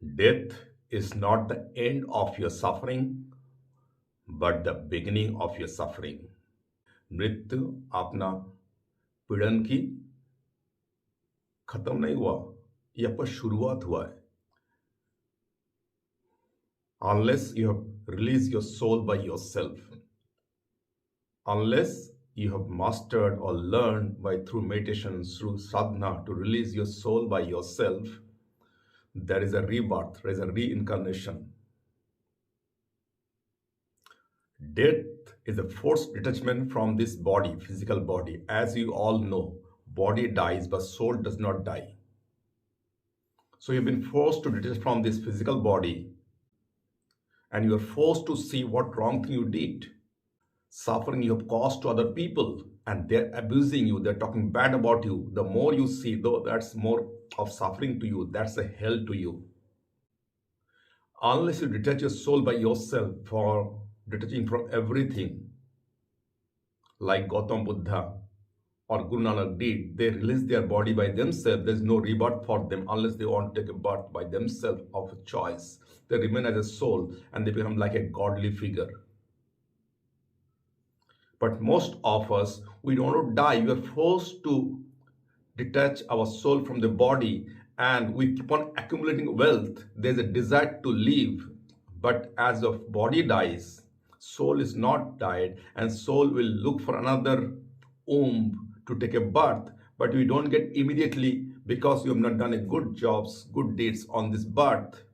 Death is not the end of your suffering, but the beginning of your suffering. मृत्यु अपना पीड़न की खत्म नहीं हुआ, ये आपका शुरुआत हुआ है. Unless you have released your soul by yourself, unless you have mastered or learned by through meditation, through sadhana to release your soul by yourself, there is a rebirth, there is a reincarnation. Death is a forced detachment from this body, physical body. As you all know, body dies, but soul does not die. So you've been forced to detach from this physical body, and you are forced to see what wrong thing you did, suffering you have caused to other people, and they're abusing you, they're talking bad about you. The more you see, though, that's more of suffering to you, that's a hell to you. Unless you detach your soul by yourself, for detaching from everything, like Gautam Buddha or Guru Nanak did, they release their body by themselves. There's no rebirth for them unless they want to take a birth by themselves of a choice. They remain as a soul and they become like a godly figure. But most of us, we don't want to die. We are forced to detach our soul from the body and we keep on accumulating wealth. There's a desire to live. But as the body dies, soul is not died, and soul will look for another womb to take a birth. But we don't get immediately because you have not done a good jobs, good deeds on this birth.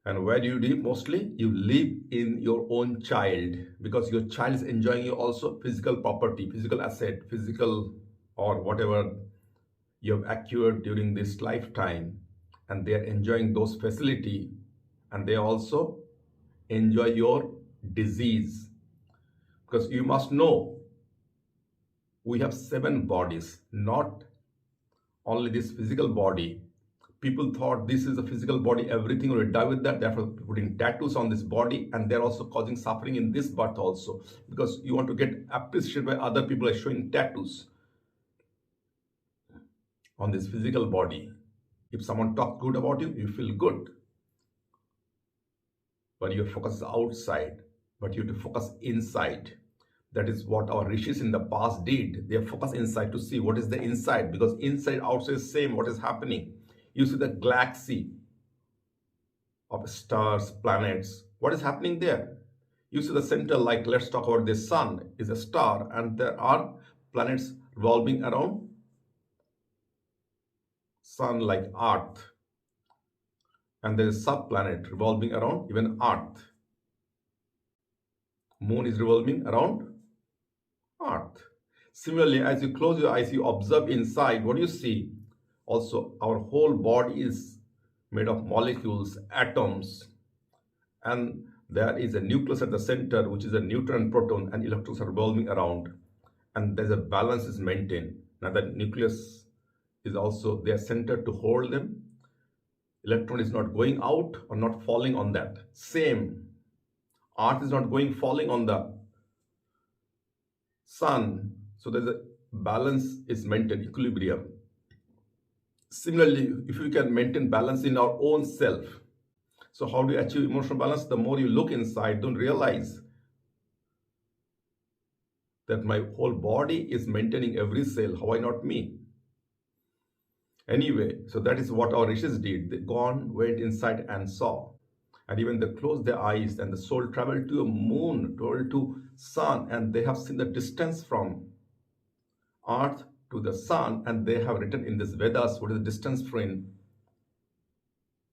And where do you live mostly? You live in your own child because your child is enjoying you also physical property, physical asset, physical or whatever you have acquired during this lifetime, and they are enjoying those facility, and they also enjoy your disease. Because you must know, we have 7 bodies, not only this physical body. People thought this is a physical body, everything will die with that, therefore putting tattoos on this body, and they're also causing suffering in this birth also, because you want to get appreciated by other people by showing tattoos on this physical body. If someone talks good about you, you feel good. But your focus is outside, but you have to focus inside. That is what our rishis in the past did. They focus inside to see what is the inside, because inside, outside is same, what is happening. You see the galaxy of stars, planets. What is happening there? You see the center, like let's talk about the sun is a star, and there are planets revolving around sun like Earth. And there is sub-planet revolving around even Earth. Moon is revolving around Earth. Similarly, as you close your eyes, you observe inside, what do you see? Also, our whole body is made of molecules, atoms, and there is a nucleus at the center, which is a neutron, proton, and electrons are revolving around, and there's a balance is maintained. Now that nucleus is also their center to hold them. Electron is not going out or not falling on that. Same, Earth is not going falling on the sun, so there's a balance is maintained, equilibrium. Similarly, if we can maintain balance in our own self, so how do you achieve emotional balance? The more you look inside, don't realize that my whole body is maintaining every cell. How I not me? Anyway, so that is what our rishis did. They went inside and saw. And even they closed their eyes and the soul traveled to a moon, traveled to sun, and they have seen the distance from Earth to the sun, and they have written in this Vedas what is the distance from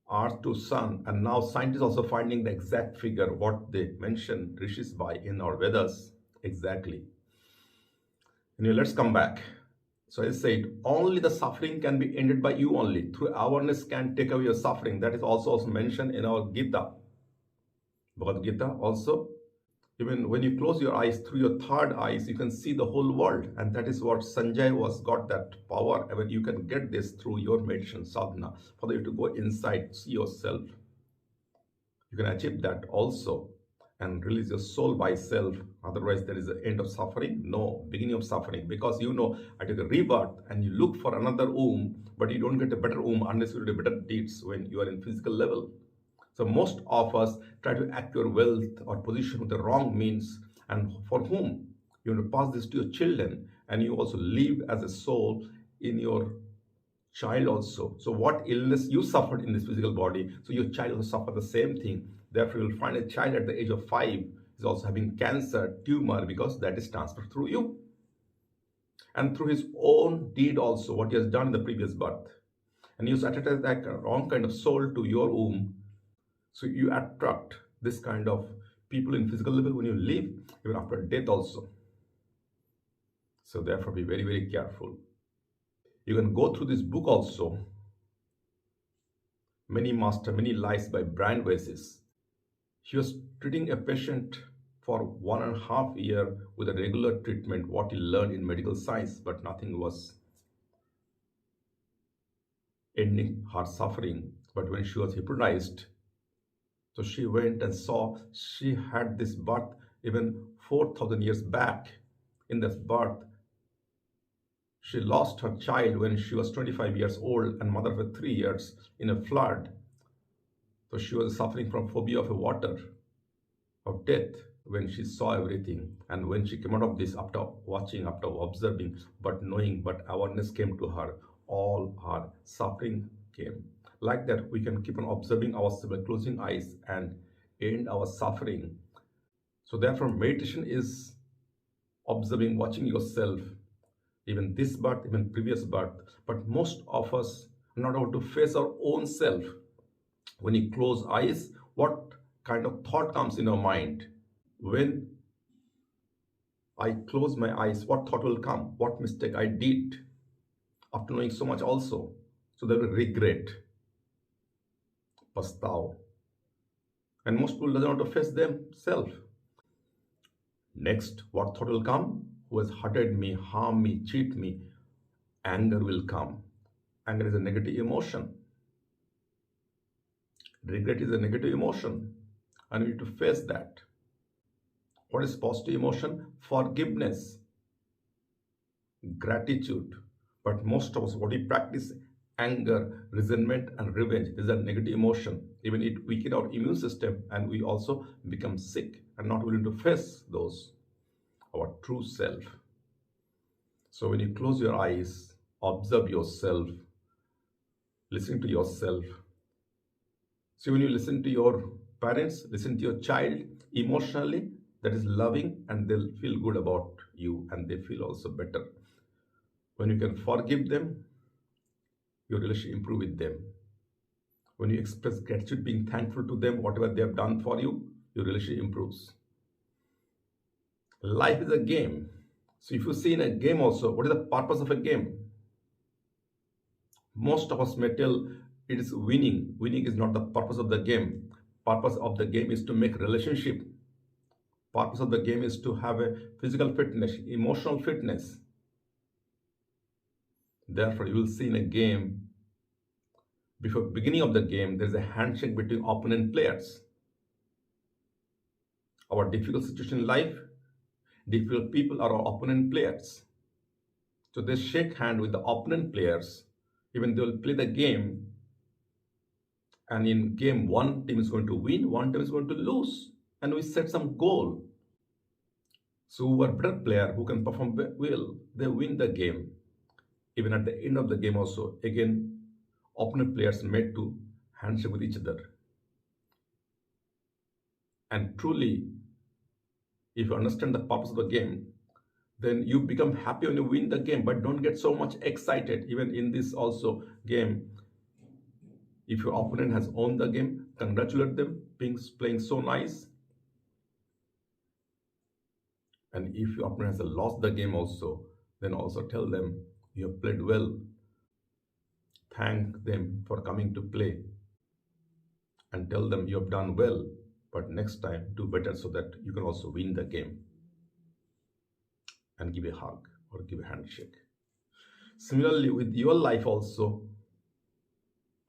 Earth to sun. And now scientists also finding the exact figure, what they mention rishis by in our Vedas exactly. Anyway, let's come back. So I said, only the suffering can be ended by you only. Through awareness can take away your suffering. That is also mentioned in our Gita. Bhagavad Gita also. Even when you close your eyes, through your third eyes, you can see the whole world. And that is what Sanjay was got that power. I mean, you can get this through your meditation sadhana. For you to go inside, see yourself. You can achieve that also. and release your soul by self. Otherwise, there is the end of suffering, no beginning of suffering. Because I took a rebirth and you look for another womb, but you don't get a better womb unless you do better deeds when you are in physical level. So most of us try to acquire wealth or position with the wrong means, and for whom you want to pass this to your children, and you also live as a soul in your child also. So what illness you suffered in this physical body, so your child will suffer the same thing. Therefore, you will find a child at the age of 5 is also having cancer, tumor, because that is transferred through you. And through his own deed also, what he has done in the previous birth. And you attract that wrong kind of soul to your womb. So you attract this kind of people in physical level when you live, even after death also. So therefore, be very, very careful. You can go through this book also, Many Master, Many Lies by Brian Weiss. He was treating a patient for 1.5 years with a regular treatment, what he learned in medical science, but nothing was ending her suffering. But when she was hypnotized, so she went and saw she had this birth even 4,000 years back. In this birth, she lost her child when she was 25 years old and mother for 3 years in a flood. So she was suffering from phobia of water, of death, when she saw everything. And when she came out of this, after watching, after observing, but knowing, but awareness came to her, all her suffering came. Like that, we can keep on observing ourselves by closing eyes and end our suffering. So therefore, meditation is observing, watching yourself, even this birth, even previous birth. But most of us are not able to face our own self. When you close eyes, what kind of thought comes in your mind? When I close my eyes, what thought will come? What mistake I did? After knowing so much also. So there will regret, pastav. And most people doesn't want to face themselves. Next, what thought will come? Who has hurted me, harmed me, cheat me? Anger will come. Anger is a negative emotion. Regret is a negative emotion. And we need to face that. What is positive emotion? Forgiveness, gratitude. But most of us, what we practice, anger, resentment, and revenge, is a negative emotion. Even it weakens our immune system, and we also become sick and not willing to face those, our true self. So when you close your eyes, observe yourself, listen to yourself. So when you listen to your parents, listen to your child emotionally, that is loving, and they'll feel good about you and they feel also better. When you can forgive them, your relationship improve with them. When you express gratitude, being thankful to them, whatever they have done for you, your relationship improves. Life is a game. So if you see in a game also, what is the purpose of a game? Most of us may tell it is winning. Winning is not the purpose of the game. Purpose of the game is to make relationship. Purpose of the game is to have a physical fitness, emotional fitness. Therefore, you will see in a game, before beginning of the game, there is a handshake between opponent players. Our difficult situation in life, difficult people are our opponent players. So they shake hand with the opponent players. Even they will play the game. And in game, one team is going to win, one team is going to lose. And we set some goal. So who are better player, who can perform well, they win the game. Even at the end of the game also, again, opponent players made to handshake with each other. And truly, if you understand the purpose of the game, then you become happy when you win the game, but don't get so much excited. Even in this also game, if your opponent has won the game, congratulate them, playing so nice. And if your opponent has lost the game also, then also tell them you have played well. Thank them for coming to play and tell them you have done well, but next time do better so that you can also win the game. And give a hug or give a handshake. Similarly, with your life also,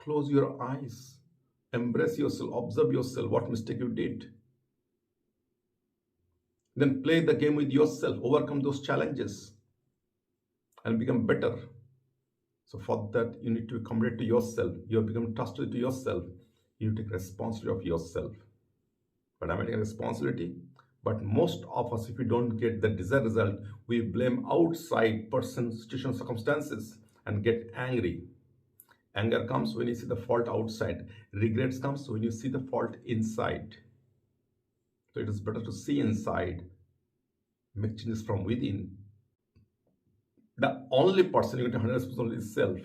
close your eyes, embrace yourself, observe yourself, what mistake you did. Then play the game with yourself, overcome those challenges, and become better. So for that, you need to be committed to yourself. You have become trusted to yourself. You take responsibility of yourself. But I'm taking responsibility. But most of us, if we don't get the desired result, we blame outside person, situation, circumstances, and get angry. Anger comes when you see the fault outside. Regrets comes when you see the fault inside. So it is better to see inside, make changes from within. The only person you can 100% is self.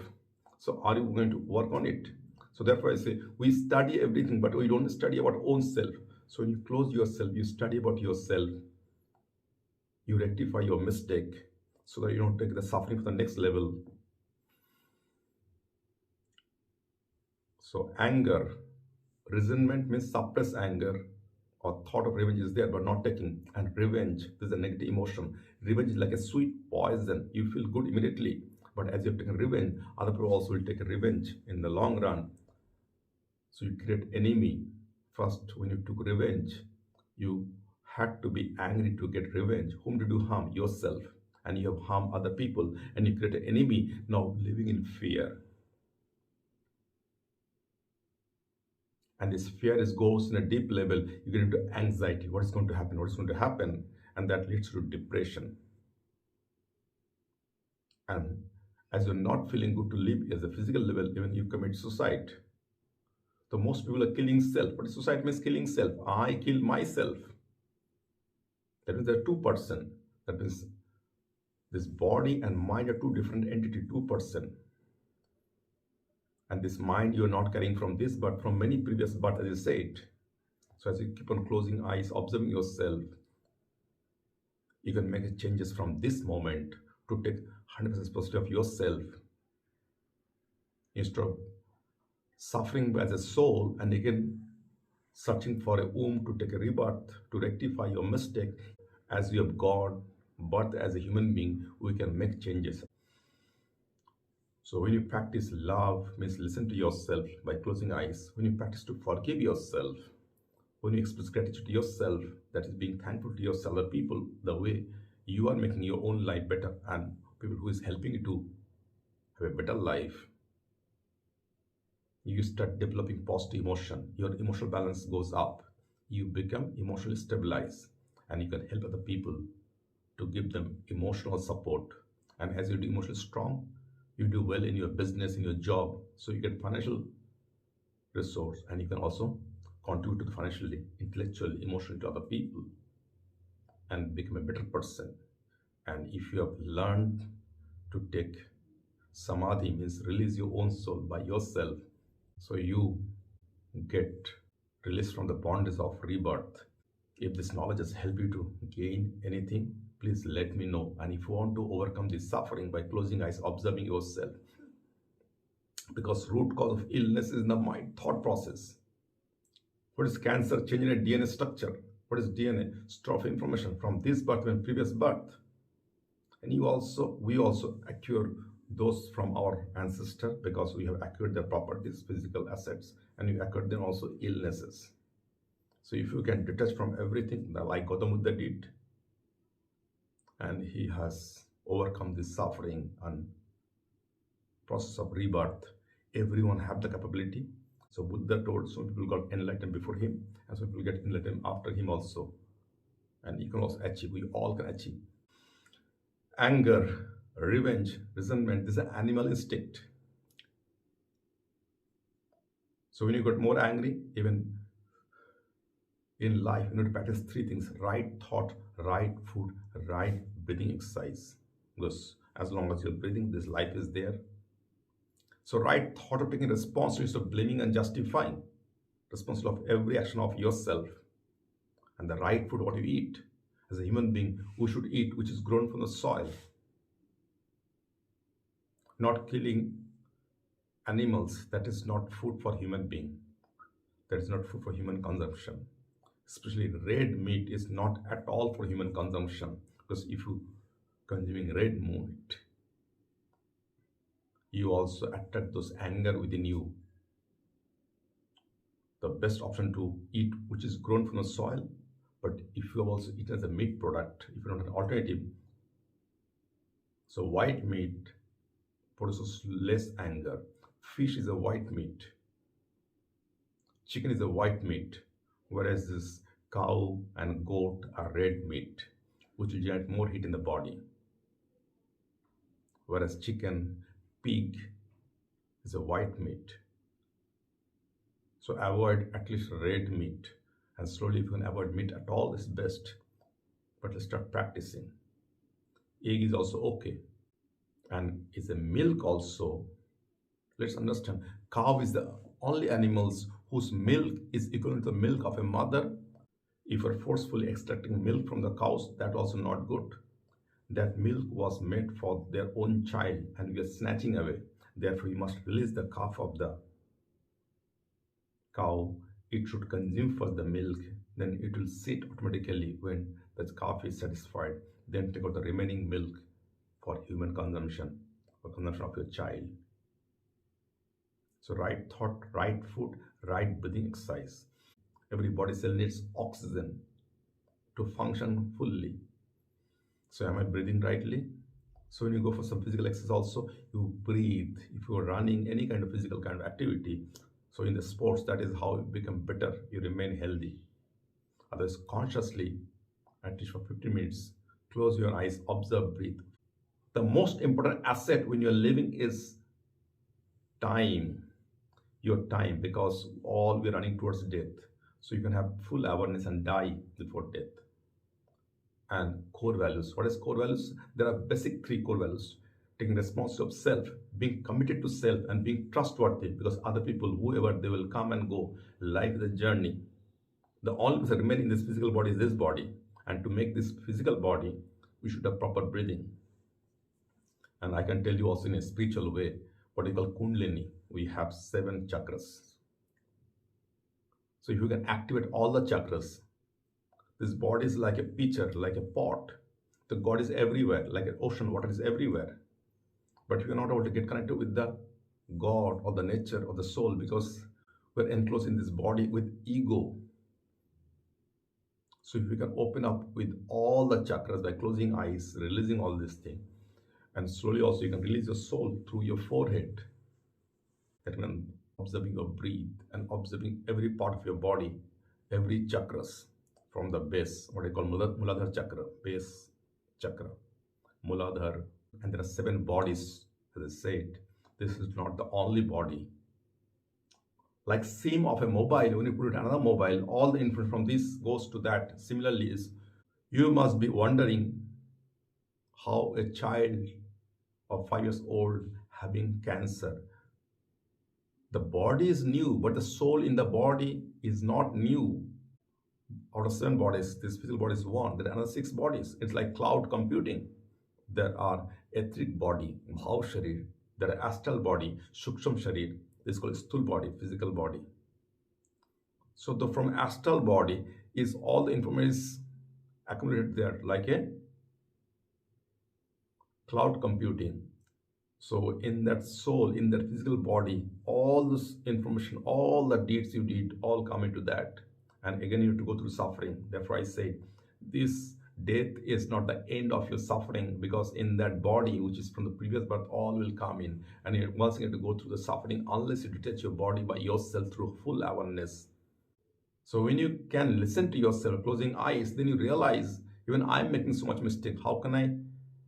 So are you going to work on it? So therefore I say we study everything, but we don't study about own self. So when you close yourself, you study about yourself, you rectify your mistake so that you don't take the suffering to the next level. So anger, resentment means suppress anger or thought of revenge is there but not taking. And revenge, this is a negative emotion. Revenge is like a sweet poison. You feel good immediately, but as you've taken revenge, other people also will take a revenge in the long run. So you create enemy. First, when you took revenge, you had to be angry to get revenge. Whom did you harm? Yourself. And you have harmed other people and you create an enemy now living in fear. And this fear is goes in a deep level. You get into anxiety. What is going to happen? What is going to happen? And that leads to depression. And as you're not feeling good to live as a physical level, even you commit suicide. So most people are killing self. But suicide means killing self. I kill myself. That means there are two-person. That means this body and mind are two different entities, two-person. And this mind you're not carrying from this, but from many previous births, as you said. So as you keep on closing eyes, observing yourself, you can make changes from this moment to take 100% responsibility of yourself instead of suffering as a soul and again searching for a womb to take a rebirth to rectify your mistake. As you have got birth as a human being, we can make changes. So when you practice love means listen to yourself by closing eyes. When you practice to forgive yourself, when you express gratitude to yourself, that is being thankful to yourself, other people, the way you are making your own life better and people who is helping you to have a better life, you start developing positive emotion. Your emotional balance goes up. You become emotionally stabilized and you can help other people to give them emotional support. And as you do emotionally strong, you do well in your business, in your job. So you get financial resource and you can also contribute to the financially, intellectually, emotionally to other people and become a better person. And if you have learned to take samadhi means release your own soul by yourself, so you get released from the bondages of rebirth. If this knowledge has helped you to gain anything, please let me know. And if you want to overcome this suffering by closing eyes, observing yourself, because root cause of illness is in the mind thought process. What is cancer? Changing a DNA structure. What is DNA? Store of information from this birth and previous birth. And we also acquire those from our ancestor because we have acquired their properties, physical assets, and we acquired them also illnesses. So if you can detach from everything, like Gautama Buddha did, and he has overcome this suffering and process of rebirth, everyone have the capability. So Buddha told some people got enlightened before him, and some people get enlightened after him also. And you can also achieve, we all can achieve. Anger, revenge, resentment, this is an animal instinct. So when you get more angry, even in life, you need to practice three things: right thought, right food, right breathing exercise. Because as long as you're breathing, this life is there. So right thought of taking responsibility instead of blaming and justifying. Responsible of every action of yourself. And the right food, what you eat. As a human being, we should eat which is grown from the soil. Not killing animals, that is not food for human being. That is not food for human consumption. Especially red meat is not at all for human consumption, because if you consuming red meat, you also attract those anger within you. The best option to eat which is grown from the soil, But if you have also eaten as a meat product, if you don't have an alternative, so white meat produces less anger. Fish is a white meat, chicken is a white meat, whereas this cow and goat are red meat, which will generate more heat in the body. Whereas chicken, pig is a white meat. So avoid at least red meat. And slowly, if you can avoid meat at all, is best. But let's start practicing. Egg is also okay. And is a milk also. Let's understand. Cow is the only animals whose milk is equivalent to the milk of a mother. If you're forcefully extracting milk from the cows, that also not good. That milk was made for their own child and we are snatching away. Therefore, we must release the calf of the cow. It should consume first the milk, then it will sit automatically when the calf is satisfied. Then take out the remaining milk for human consumption or consumption of your child. So, right thought, right food, right breathing exercise. Every body cell needs oxygen to function fully. So, am I breathing rightly? So when you go for some physical exercise also, you breathe. If you are running any kind of physical kind of activity, so in the sports, that is how you become better. You remain healthy. Otherwise, consciously, at least for 15 minutes, close your eyes, observe, breathe. The most important asset when you're living is time. Your time, because all we're running towards death. So you can have full awareness and die before death. And core values. What is core values? There are basic three core values: taking responsibility of self, being committed to self, and being trustworthy, because other people, whoever, they will come and go. Life is a journey. The only person remaining in this physical body is this body. And to make this physical body, we should have proper breathing. And I can tell you also in a spiritual way, what we call Kundalini. We have 7 chakras. So if you can activate all the chakras, this body is like a pitcher, like a pot. The God is everywhere, like an ocean, water is everywhere. But we are not able to get connected with the God or the nature or the soul because we're enclosed in this body with ego. So if we can open up with all the chakras by closing eyes, releasing all this thing, and slowly also you can release your soul through your forehead. That means observing your breathe and observing every part of your body, every chakras from the base, what I call Muladhara chakra, base chakra, Muladhara. And there are 7 bodies, as I said. This is not the only body. Like SIM of a mobile, when you put it another mobile, all the information from this goes to that. Similarly, is you must be wondering how a child of 5 years old having cancer. The body is new, but the soul in the body is not new. Out of 7 bodies, this physical body is one. There are another 6 bodies. It's like cloud computing. There are etheric body, bhav sharir. There are astral body, shuksham sharir. This is called sthul body, physical body. So from astral body is all the information is accumulated there like a cloud computing. So in that soul, in that physical body, all this information, all the deeds you did, all come into that. And again, you have to go through suffering. Therefore, I say this death is not the end of your suffering, because in that body, which is from the previous birth, all will come in. And you once again have to go through the suffering unless you detach your body by yourself through full awareness. So when you can listen to yourself, closing eyes, then you realize, even I'm making so much mistake. How can I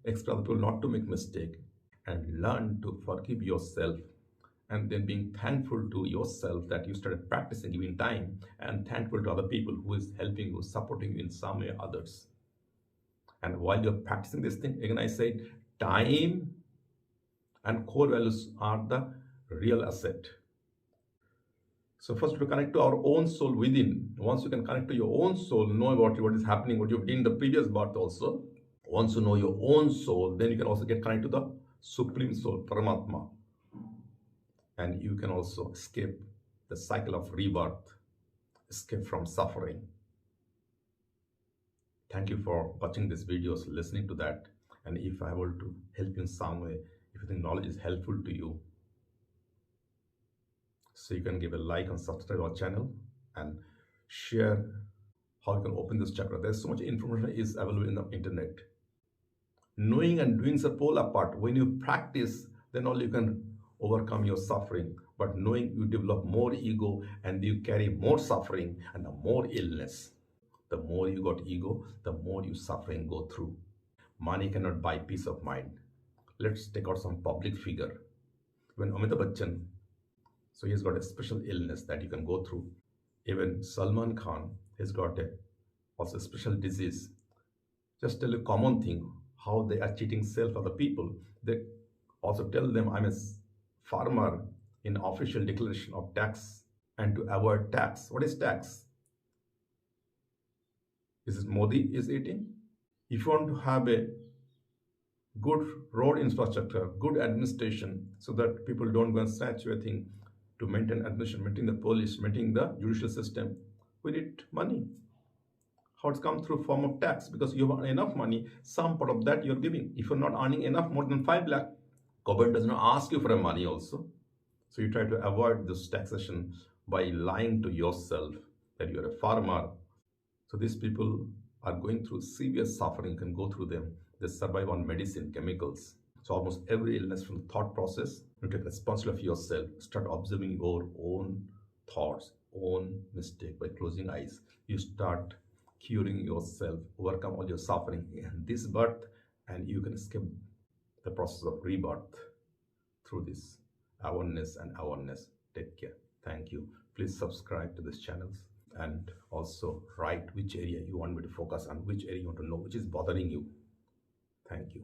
expect other people not to make mistake? And learn to forgive yourself, and then being thankful to yourself that you started practicing, giving time, and thankful to other people who is helping you, supporting you in some way or others. And while you're practicing this thing, again I say, time and core values are the real asset. So first to connect to our own soul within. Once you can connect to your own soul, know about what is happening, what you've done in the previous birth also. Once you know your own soul, then you can also get connected to the Supreme Soul, Paramatma. And you can also escape the cycle of rebirth, escape from suffering. Thank you for watching these videos, listening to that. And if I were to help you in some way, if you think knowledge is helpful to you, so you can give a like and subscribe our channel and share how you can open this chakra. There's so much information is available in the internet. Knowing and doing is a pole apart. When you practice, then only you can overcome your suffering. But knowing, you develop more ego and you carry more suffering and the more illness. The more you got ego, the more you suffering go through. Money cannot buy peace of mind. Let's take out some public figure. When Amitabh Bachchan, so he's got a special illness that you can go through. Even Salman Khan has got a also a special disease. Just tell a common thing how they are cheating self other people. They also tell them I'm a farmer in official declaration of tax and to avoid tax. What is tax? Is it Modi is eating? If you want to have a good road infrastructure, good administration, so that people don't go and snatch your thing, to maintain administration, maintain the police, maintain the judicial system, we need money. How it's come through form of tax, because you have enough money, some part of that you're giving. If you're not earning enough, more than 5 lakh, government does not ask you for a money also. So you try to avoid this taxation by lying to yourself that you're a farmer. So these people are going through severe suffering, can go through them. They survive on medicine, chemicals. So almost every illness from the thought process, you take responsibility of yourself. Start observing your own thoughts, own mistake by closing eyes. You start curing yourself, overcome all your suffering in this birth, and you can escape the process of rebirth through this awareness and awareness. Take care. Thank you. Please subscribe to this channel and also write which area you want me to focus on, which area you want to know, which is bothering you. Thank you.